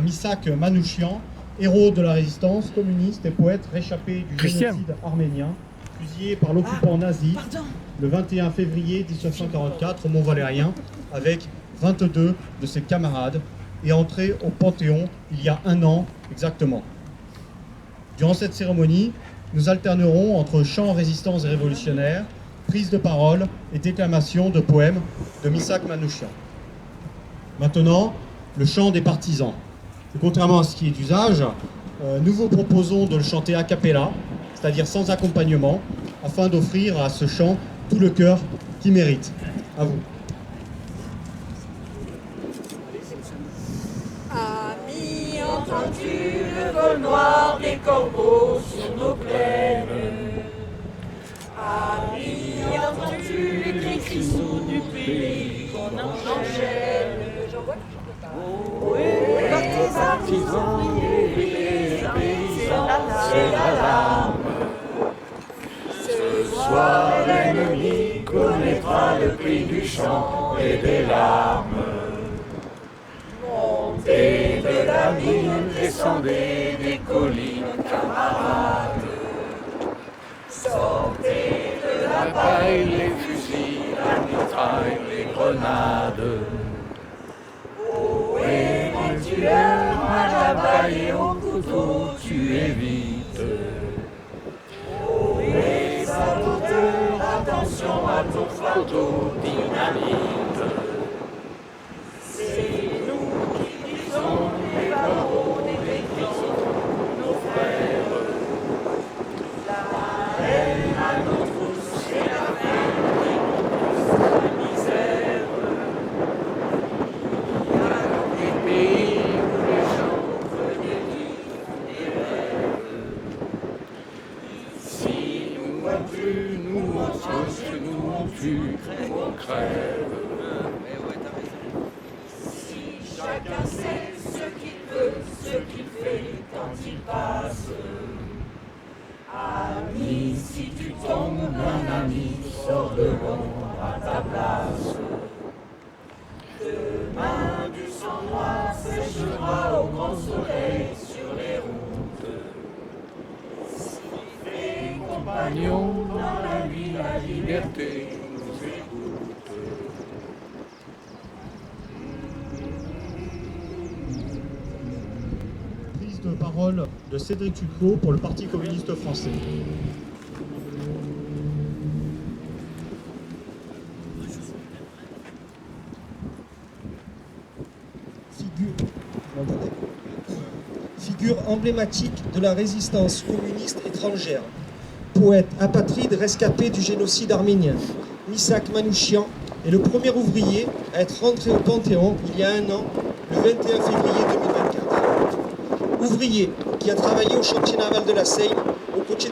Misak Manouchian, héros de la résistance communiste et poète réchappé du génocide arménien, fusillé par l'occupant nazi le 21 février 1944 au Mont-Valérien avec 22 de ses camarades et entré au Panthéon il y a un an exactement. Durant cette cérémonie, nous alternerons entre chants résistance et révolutionnaires, prise de parole et déclamation de poèmes de Misak Manouchian. Maintenant, le chant des partisans. Et contrairement à ce qui est d'usage, nous vous proposons de le chanter a cappella, c'est-à-dire sans accompagnement, afin d'offrir à ce chant tout le cœur qu'il mérite. À vous. Amis, entends-tu le vol noir des corbeaux sur nos plaines? Amis, entends-tu les cris crissous du pays qu'on enchaîne? Oui, partisans, c'est l'alarme. Ce soir, l'ennemi connaîtra le prix du chant et des larmes. Montez de la mine, descendez des collines, camarades. Sortez de la paille, les fusils, la mitraille, les grenades. Et les tueurs à la baille et au couteau, tu évites. Et saboteurs, attention à ton fardeau, dynamite. C'est nous qui brisons les barreaux des prisons, nos frères. La haine à nos trousses et la peine qui nous pousse à la misère. Pays où les gens venaient vivre et rêvent. Si nous on tue, nous on sauve, nous on tue, on crève. Si chacun sait ce qu'il veut, ce qu'il fait quand il passe. Ami, si tu tombes, un ami sort de l'ombre à ta place. Demain, du sang noir séchera au grand soleil sur les routes. Si les compagnons dans la nuit, la liberté nous écoute. Prise de parole de Cédric Tuclot pour le Parti communiste français. Figure emblématique de la résistance communiste étrangère, poète apatride rescapé du génocide arménien, Misak Manouchian est le premier ouvrier à être rentré au Panthéon il y a un an, le 21 février 2024. Ouvrier qui a travaillé au chantier naval de la Seine aux côtés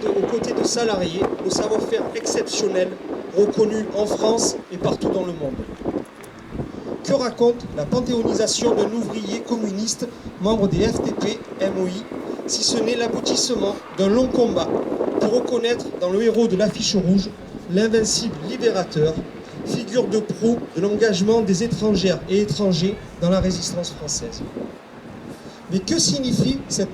de salariés au savoir-faire exceptionnel, reconnu en France et partout dans le monde. Que raconte la panthéonisation d'un ouvrier communiste, membre des FDP, MOI, si ce n'est l'aboutissement d'un long combat pour reconnaître dans le héros de l'affiche rouge l'invincible libérateur, figure de proue de l'engagement des étrangères et étrangers dans la résistance française. Mais que signifie cette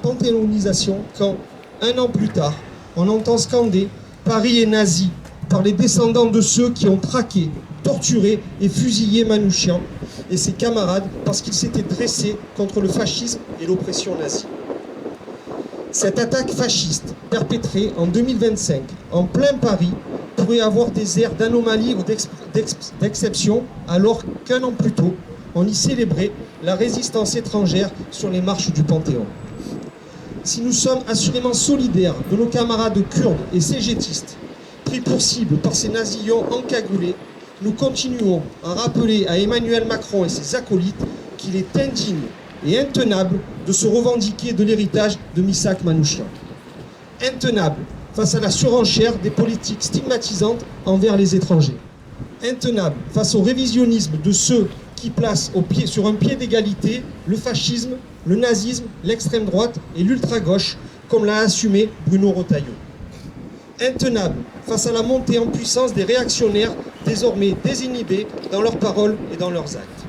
panthéonisation quand, un an plus tard, on entend scander « Paris est nazi » par les descendants de ceux qui ont traqué, torturé et fusillé Manouchian et ses camarades parce qu'ils s'étaient dressés contre le fascisme et l'oppression nazie. Cette attaque fasciste, perpétrée en 2025, en plein Paris, pourrait avoir des airs d'anomalie ou d'exception, alors qu'un an plus tôt, on y célébrait la résistance étrangère sur les marches du Panthéon. Si nous sommes assurément solidaires de nos camarades kurdes et cégétistes, pris pour cible par ces nazillons encagoulés, nous continuons à rappeler à Emmanuel Macron et ses acolytes qu'il est indigne et intenable de se revendiquer de l'héritage de Misak Manouchian. Intenable face à la surenchère des politiques stigmatisantes envers les étrangers. Intenable face au révisionnisme de ceux qui placent sur un pied d'égalité le fascisme, le nazisme, l'extrême droite et l'ultra-gauche, comme l'a assumé Bruno Retailleau. Intenable face à la montée en puissance des réactionnaires désormais désinhibés dans leurs paroles et dans leurs actes.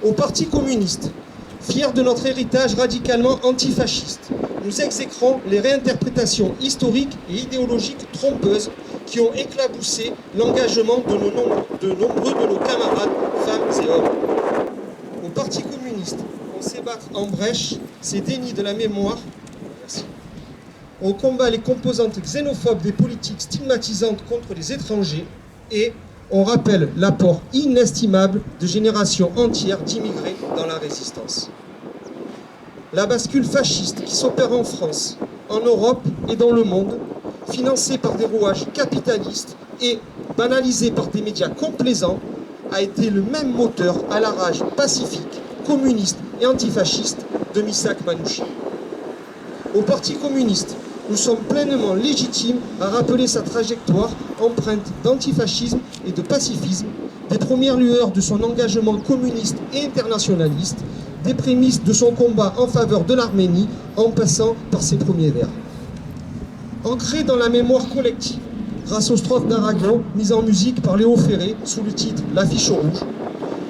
Au Parti communiste, Fiers de notre héritage radicalement antifasciste, nous exécrons les réinterprétations historiques et idéologiques trompeuses qui ont éclaboussé l'engagement de nombreux de nos camarades, femmes et hommes. Au Parti communiste, on sait battre en brèche ces dénis de la mémoire. Merci. On combat les composantes xénophobes des politiques stigmatisantes contre les étrangers et on rappelle l'apport inestimable de générations entières d'immigrés dans la résistance. La bascule fasciste qui s'opère en France, en Europe et dans le monde, financée par des rouages capitalistes et banalisée par des médias complaisants, a été le même moteur à la rage pacifique, communiste et antifasciste de Missak Manouchian. Au Parti communiste, nous sommes pleinement légitimes à rappeler sa trajectoire empreinte d'antifascisme et de pacifisme, des premières lueurs de son engagement communiste et internationaliste, des prémices de son combat en faveur de l'Arménie en passant par ses premiers vers. Ancré dans la mémoire collective, grâce aux strophes d'Aragon mises en musique par Léo Ferré sous le titre L'affiche rouge,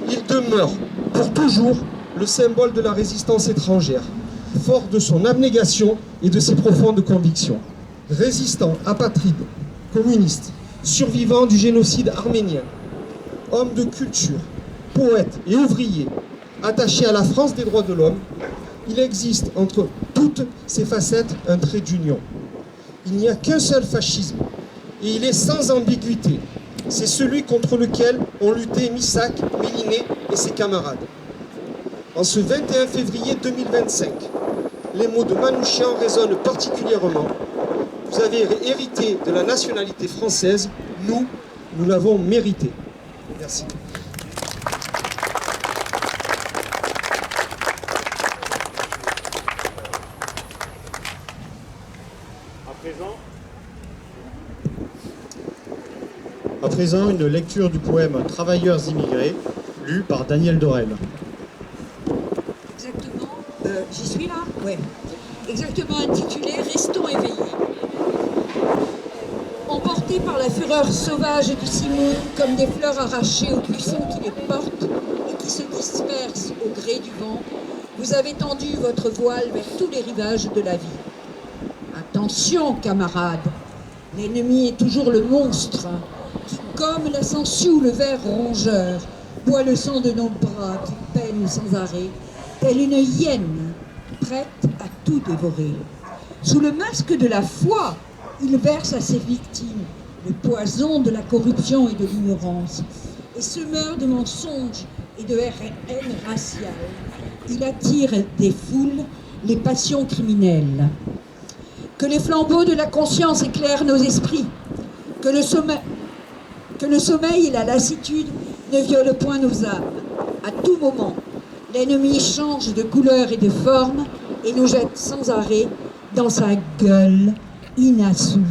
il demeure pour toujours le symbole de la résistance étrangère, fort de son abnégation et de ses profondes convictions. Résistant, apatride, communiste, survivant du génocide arménien, homme de culture, poète et ouvrier, attaché à la France des droits de l'homme, il existe entre toutes ces facettes un trait d'union. Il n'y a qu'un seul fascisme, et il est sans ambiguïté. C'est celui contre lequel ont lutté Missak, Méliné et ses camarades. En ce 21 février 2025, les mots de Manouchian résonnent particulièrement. Vous avez hérité de la nationalité française, nous l'avons mérité. Merci. À présent, une lecture du poème Travailleurs immigrés, lu par Daniel Dorel. Exactement, j'y suis là? Ouais. Exactement intitulé Restons éveillés. Emportés par la fureur sauvage du simoun, comme des fleurs arrachées aux buissons qui les portent et qui se dispersent au gré du vent, vous avez tendu votre voile vers tous les rivages de la vie. Attention, camarades, l'ennemi est toujours le monstre, qui, comme la sangsue ou le ver rongeur, boit le sang de nos bras qui peinent sans arrêt, telle une hyène, prête à tout dévorer. Sous le masque de la foi, il verse à ses victimes le poison de la corruption et de l'ignorance, et semeur de mensonges et de haine raciale, il attire des foules les passions criminelles. Que les flambeaux de la conscience éclairent nos esprits, que le sommeil et la lassitude ne violent point nos âmes. À tout moment, l'ennemi change de couleur et de forme et nous jette sans arrêt dans sa gueule inassouvie.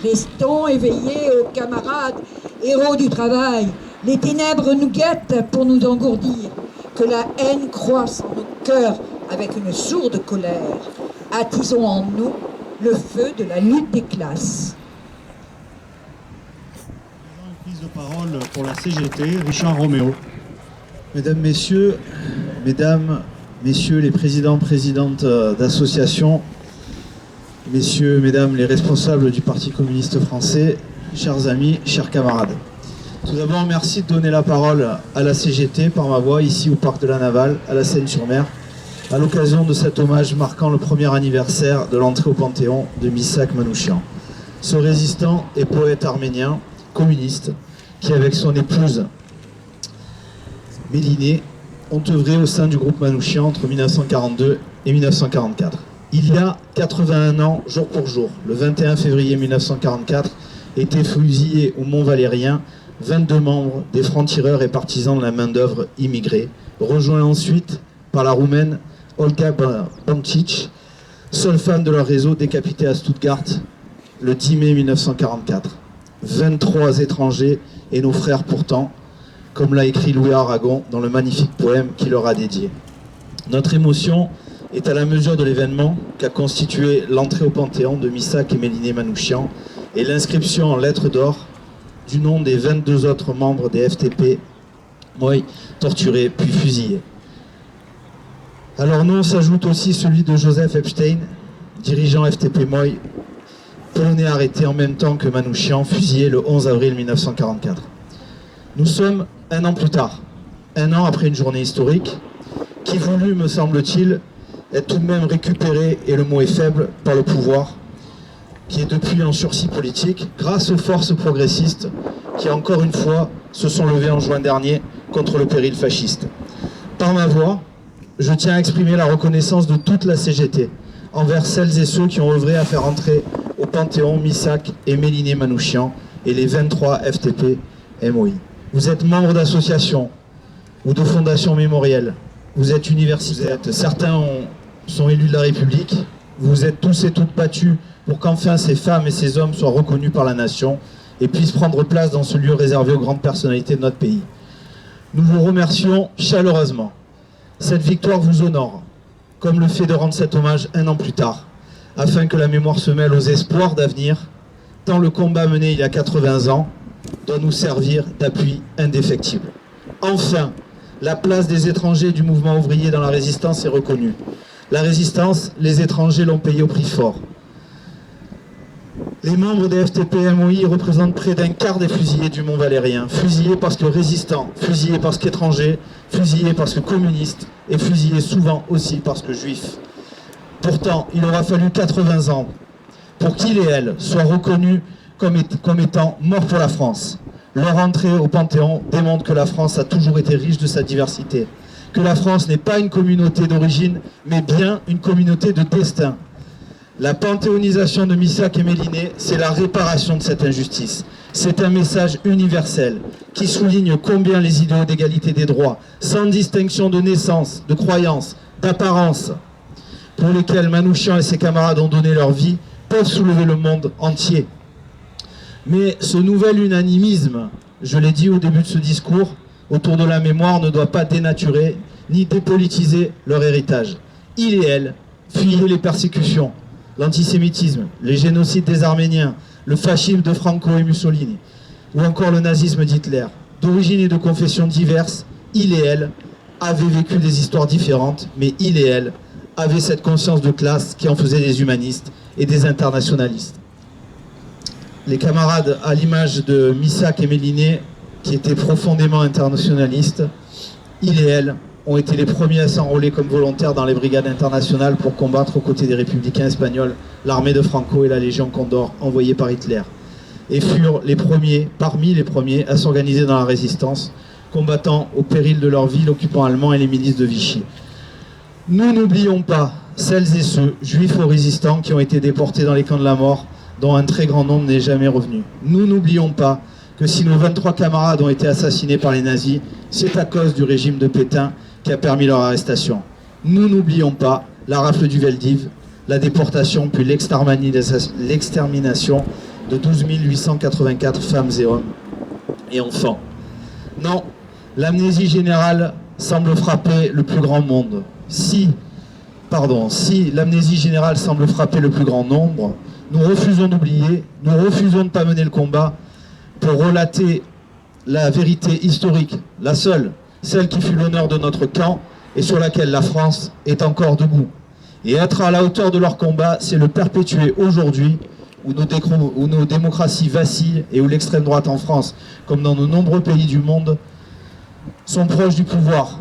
Restons éveillés, ô camarades, héros du travail. Les ténèbres nous guettent pour nous engourdir. Que la haine croisse en nos cœurs avec une sourde colère. Attisons en nous le feu de la lutte des classes. Une prise de parole pour la CGT, Richard Roméo. Mesdames, Messieurs les présidents, présidentes d'associations, Messieurs, Mesdames les responsables du Parti communiste français, chers amis, chers camarades. Tout d'abord, merci de donner la parole à la CGT par ma voix, ici au Parc de la Navale, à la Seine-sur-Mer, à l'occasion de cet hommage marquant le premier anniversaire de l'entrée au Panthéon de Missak Manouchian. Ce résistant et poète arménien, communiste, qui avec son épouse Méliné ont œuvré au sein du groupe Manouchian entre 1942 et 1944. Il y a 81 ans, jour pour jour, le 21 février 1944, étaient fusillés au Mont Valérien 22 membres des francs-tireurs et partisans de la main-d'œuvre immigrée, rejoints ensuite par la Roumaine Olga Bancic, seule femme de leur réseau décapitée à Stuttgart le 10 mai 1944. 23 étrangers et nos frères pourtant, comme l'a écrit Louis Aragon dans le magnifique poème qu'il leur a dédié. Notre émotion est à la mesure de l'événement qu'a constitué l'entrée au Panthéon de Missak et Méliné Manouchian et l'inscription en lettres d'or du nom des 22 autres membres des FTP, torturés puis fusillés. À leur nom s'ajoute aussi celui de Joseph Epstein, dirigeant FTP Moi, polonais arrêté en même temps que Manouchian, fusillé le 11 avril 1944. Nous sommes un an plus tard, un an après une journée historique, qui voulut, me semble-t-il, être tout de même récupérée, et le mot est faible, par le pouvoir, qui est depuis en sursis politique, grâce aux forces progressistes qui, encore une fois, se sont levées en juin dernier contre le péril fasciste. Par ma voix, je tiens à exprimer la reconnaissance de toute la CGT envers celles et ceux qui ont œuvré à faire entrer au Panthéon Missak et Méliné Manouchian et les 23 FTP MOI. Vous êtes membre d'associations ou de fondations mémorielles, vous êtes universitaires, certains sont élus de la République, vous êtes tous et toutes battus pour qu'enfin ces femmes et ces hommes soient reconnus par la nation et puissent prendre place dans ce lieu réservé aux grandes personnalités de notre pays. Nous vous remercions chaleureusement. Cette victoire vous honore, comme le fait de rendre cet hommage un an plus tard, afin que la mémoire se mêle aux espoirs d'avenir, tant le combat mené il y a 80 ans doit nous servir d'appui indéfectible. Enfin, la place des étrangers du mouvement ouvrier dans la résistance est reconnue. La résistance, les étrangers l'ont payé au prix fort. Les membres des FTP-MOI représentent près d'un quart des fusillés du Mont Valérien. Fusillés parce que résistants, fusillés parce qu'étrangers, fusillés parce que communistes et fusillés souvent aussi parce que juifs. Pourtant, il aura fallu 80 ans pour qu'ils et elles soient reconnus comme étant morts pour la France. Leur entrée au Panthéon démontre que la France a toujours été riche de sa diversité. Que la France n'est pas une communauté d'origine, mais bien une communauté de destin. La panthéonisation de Missak et Méliné, c'est la réparation de cette injustice. C'est un message universel qui souligne combien les idéaux d'égalité des droits, sans distinction de naissance, de croyance, d'apparence, pour lesquels Manouchian et ses camarades ont donné leur vie, peuvent soulever le monde entier. Mais ce nouvel unanimisme, je l'ai dit au début de ce discours, autour de la mémoire ne doit pas dénaturer ni dépolitiser leur héritage. Ils et elles fuyaient les persécutions, l'antisémitisme, les génocides des Arméniens, le fascisme de Franco et Mussolini, ou encore le nazisme d'Hitler. D'origine et de confessions diverses, ils et elles avaient vécu des histoires différentes, mais ils et elles avaient cette conscience de classe qui en faisait des humanistes et des internationalistes. Les camarades, à l'image de Missak et Méliné, qui étaient profondément internationalistes, ils et elles ont été les premiers à s'enrôler comme volontaires dans les brigades internationales pour combattre aux côtés des républicains espagnols, l'armée de Franco et la Légion Condor envoyée par Hitler, et furent les premiers, parmi les premiers, à s'organiser dans la résistance, combattant au péril de leur vie l'occupant allemand et les milices de Vichy. Nous n'oublions pas celles et ceux, juifs ou résistants, qui ont été déportés dans les camps de la mort, dont un très grand nombre n'est jamais revenu. Nous n'oublions pas que si nos 23 camarades ont été assassinés par les nazis, c'est à cause du régime de Pétain qui a permis leur arrestation. Nous n'oublions pas la rafle du Veldiv, la déportation puis l'extermination de 12 884 femmes et hommes et enfants. Non, l'amnésie générale semble frapper le plus grand monde. Si l'amnésie générale semble frapper le plus grand nombre, nous refusons d'oublier, nous refusons de ne pas mener le combat pour relater la vérité historique, la seule, celle qui fut l'honneur de notre camp et sur laquelle la France est encore debout. Et être à la hauteur de leur combat, c'est le perpétuer aujourd'hui, où nos démocraties vacillent et où l'extrême droite en France, comme dans de nombreux pays du monde, sont proches du pouvoir.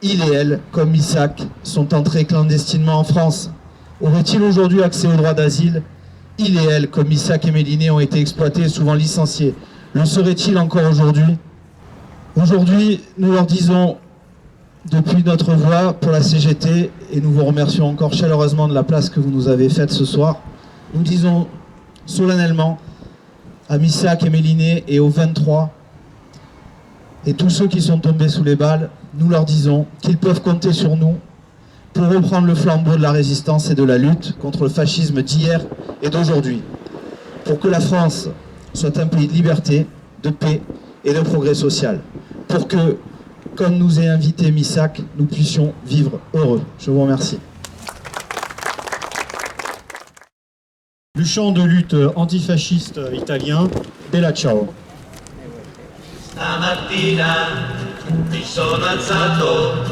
Ils et elles, comme Missak, sont entrés clandestinement en France. Auraient-ils aujourd'hui accès au droit d'asile? Ils et elles, comme Missak et Méliné, ont été exploités et souvent licenciés. Le seraient-ils encore aujourd'hui? Aujourd'hui, nous leur disons, depuis notre voix pour la CGT, et nous vous remercions encore chaleureusement de la place que vous nous avez faite ce soir, nous disons solennellement à Missak et Méliné et aux 23 et tous ceux qui sont tombés sous les balles, nous leur disons qu'ils peuvent compter sur nous pour reprendre le flambeau de la résistance et de la lutte contre le fascisme d'hier et d'aujourd'hui, pour que la France soit un pays de liberté, de paix et de progrès social, pour que, comme nous est invité Missak, nous puissions vivre heureux. Je vous remercie. Du chant de lutte antifasciste italien, Bella Ciao. Stamattina mi sono alzato,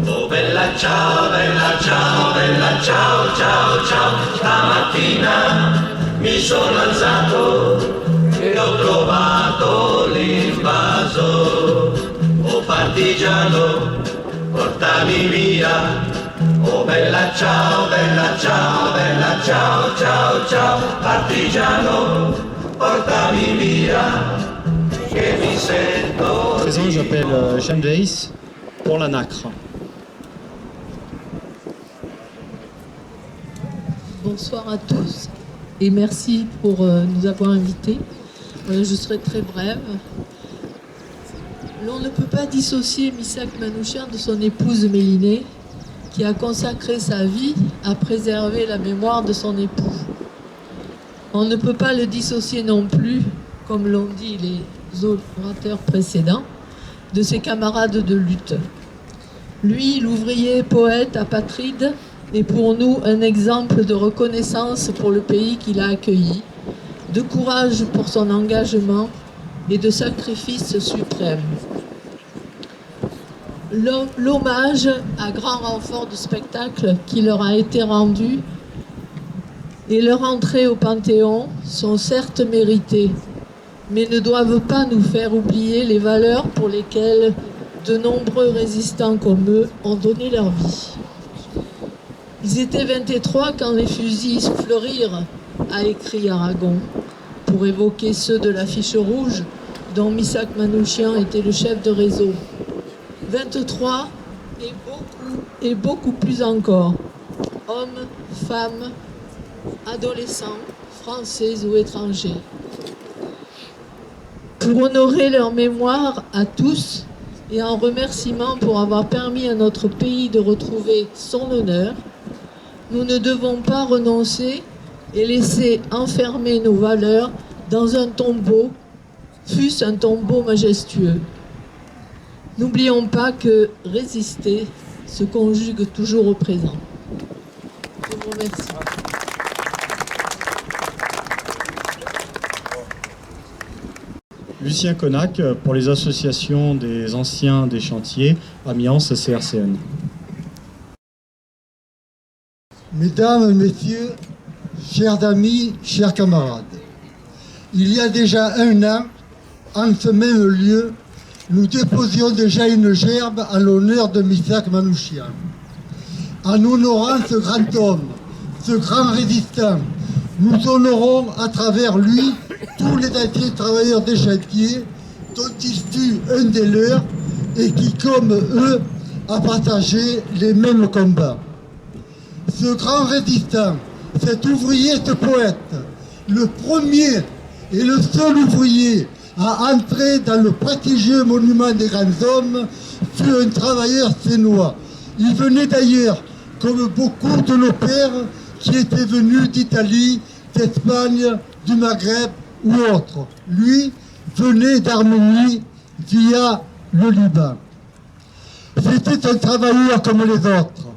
oh bella ciao, bella ciao, bella ciao, ciao, ciao, stamattina mi sono alzato e ho trovato l'invaso, oh partigiano, portami via, oh bella ciao, bella ciao, bella ciao, ciao, ciao, partigiano, portami via, che mi sento. À présent, j'appelle Jeanne Weiss pour la nacre. Bonsoir à tous et merci pour nous avoir invités. Je serai très brève. L'on ne peut pas dissocier Missak Manouchian de son épouse Mélinée, qui a consacré sa vie à préserver la mémoire de son époux. On ne peut pas le dissocier non plus, comme l'ont dit les orateurs précédents, de ses camarades de lutte. Lui, l'ouvrier poète apatride, est pour nous un exemple de reconnaissance pour le pays qu'il a accueilli, de courage pour son engagement et de sacrifice suprême. L'hommage à grand renfort de spectacle qui leur a été rendu et leur entrée au Panthéon sont certes méritées, mais ne doivent pas nous faire oublier les valeurs pour lesquelles de nombreux résistants comme eux ont donné leur vie. Ils étaient 23 quand les fusils fleurirent, a écrit Aragon, pour évoquer ceux de l'affiche rouge dont Missak Manouchian était le chef de réseau. 23 et beaucoup plus encore, hommes, femmes, adolescents, français ou étrangers. Pour honorer leur mémoire à tous et en remerciement pour avoir permis à notre pays de retrouver son honneur, nous ne devons pas renoncer et laisser enfermer nos valeurs dans un tombeau, fût-ce un tombeau majestueux. N'oublions pas que résister se conjugue toujours au présent. Je vous remercie. Lucien Connac pour les associations des anciens des chantiers, Amiens et CRCN. Mesdames, Messieurs, chers amis, chers camarades, il y a déjà un an, en ce même lieu, nous déposions déjà une gerbe à l'honneur de Missak Manouchian. En honorant ce grand homme, ce grand résistant, nous honorons à travers lui tous les anciens travailleurs des chantiers dont il fut un des leurs et qui, comme eux, a partagé les mêmes combats. Ce grand résistant, cet ouvrier, ce poète, le premier et le seul ouvrier à entrer dans le prestigieux monument des grands hommes, fut un travailleur sénois. Il venait d'ailleurs, comme beaucoup de nos pères qui étaient venus d'Italie, d'Espagne, du Maghreb ou autres. Lui venait d'Arménie via le Liban. C'était un travailleur comme les autres,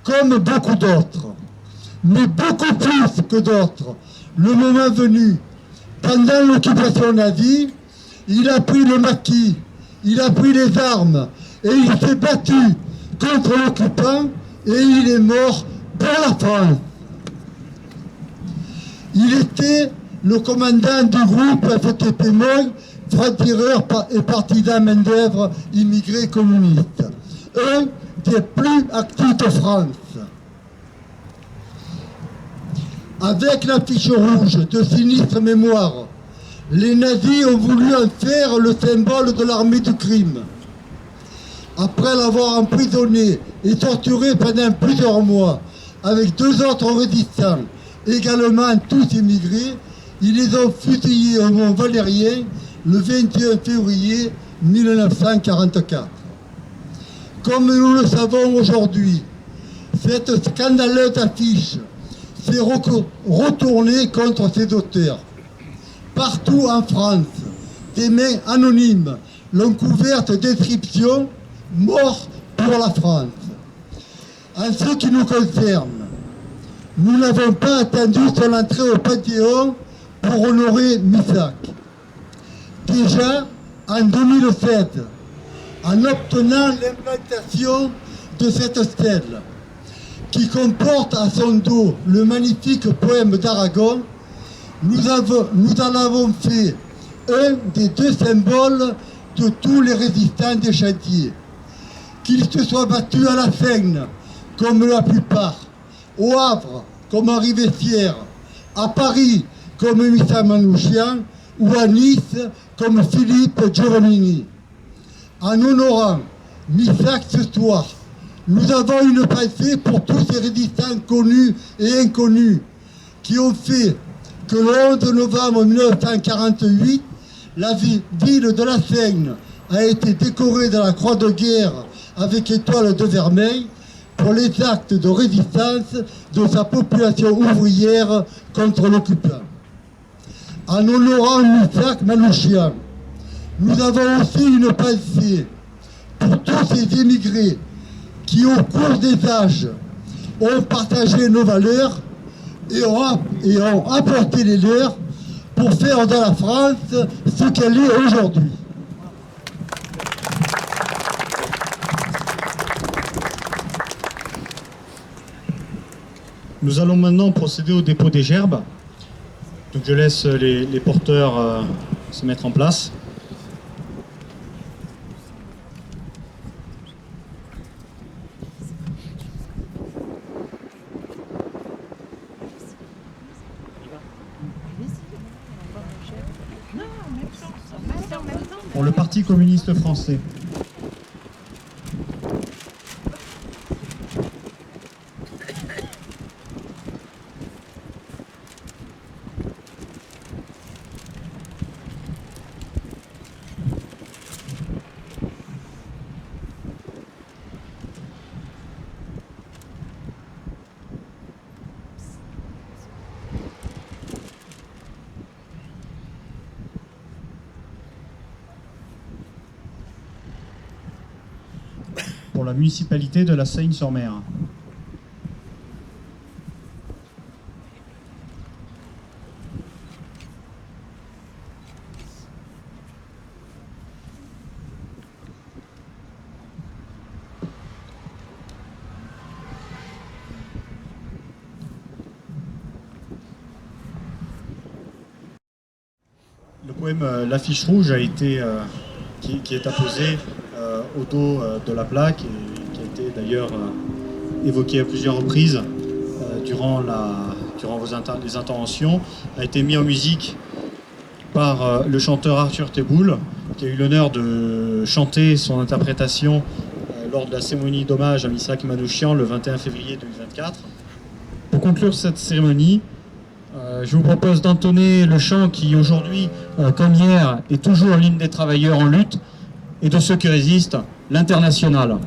comme beaucoup d'autres, mais beaucoup plus que d'autres. Le moment venu, pendant l'occupation nazie, il a pris le maquis, il a pris les armes et il s'est battu contre l'occupant et il est mort pour la France. Il était le commandant du groupe FTP Moy, franc-tireur et partisan main-d'œuvre immigré communiste, un des plus actifs de France. Avec l'affiche rouge de sinistre mémoire, les nazis ont voulu en faire le symbole de l'armée du crime. Après l'avoir emprisonné et torturé pendant plusieurs mois avec deux autres résistants, également tous immigrés, ils les ont fusillés au Mont Valérien le 21 février 1944. Comme nous le savons aujourd'hui, cette scandaleuse affiche s'est retournée contre ses auteurs. Partout en France, des mains anonymes l'ont couverte d'inscriptions « Mort pour la France ». En ce qui nous concerne, nous n'avons pas attendu son entrée au Panthéon pour honorer Missak. Déjà, en 2007, en obtenant l'implantation de cette stèle, qui comporte à son dos le magnifique poème d'Aragon, nous en avons fait un des deux symboles de tous les résistants des chantiers. Qu'ils se soient battus à la Seine, comme la plupart, au Havre, comme Henri Vessière, à Paris, comme Michel Manouchian, ou à Nice, comme Philippe Giovannini. En honorant Missac ce soir, nous avons une pensée pour tous ces résistants connus et inconnus qui ont fait que le 11 novembre 1948, la ville de la Seine a été décorée de la Croix de guerre avec étoile de vermeil pour les actes de résistance de sa population ouvrière contre l'occupant. En honorant Missac Manouchian, nous avons aussi une pensée pour tous ces émigrés qui, au cours des âges, ont partagé nos valeurs et ont apporté les leurs pour faire de la France ce qu'elle est aujourd'hui. Nous allons maintenant procéder au dépôt des gerbes. Donc je laisse les porteurs se mettre en place. Pour le Parti communiste français. Pour la municipalité de la Seine-sur-Mer. Le poème L'affiche rouge a été, qui est apposé au dos de la plaque et qui a été d'ailleurs évoqué à plusieurs reprises durant les interventions, a été mis en musique par le chanteur Arthur Teboul, qui a eu l'honneur de chanter son interprétation lors de la cérémonie d'hommage à Missac Manouchian le 21 février 2024. Pour conclure cette cérémonie, je vous propose d'entonner le chant qui aujourd'hui, comme hier, est toujours l'hymne des travailleurs en lutte et de ceux qui résistent, l'Internationale.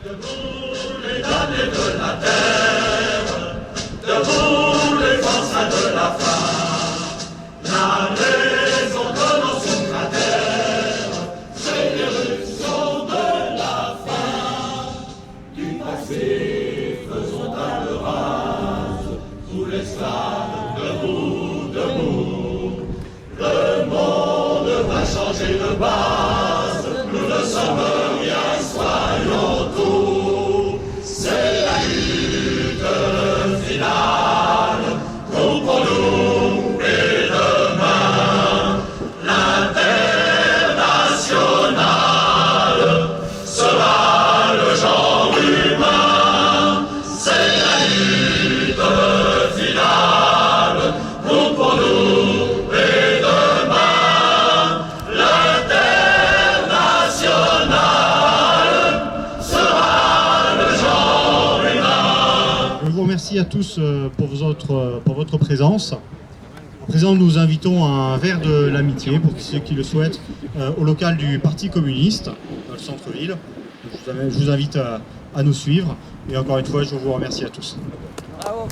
Debout les damnés de la terre, debout les forçats de la faim, la raison de nos sous-cratères, c'est l'éruption de la faim. Du passé, faisons table rase, tous les esclaves, debout, debout. Le monde va changer de base, nous ne sommes rien, soyons tout. C'est la lutte finale, groupons-nous et demain, l'internationale sera le genre humain. C'est la lutte finale, groupons-nous et demain, l'internationale sera le genre humain. Je vous remercie à tous pour votre présence. À présent, nous invitons à un verre de l'amitié pour ceux qui le souhaitent au local du Parti communiste dans le centre-ville. Je vous invite à nous suivre et encore une fois, je vous remercie à tous. Bravo.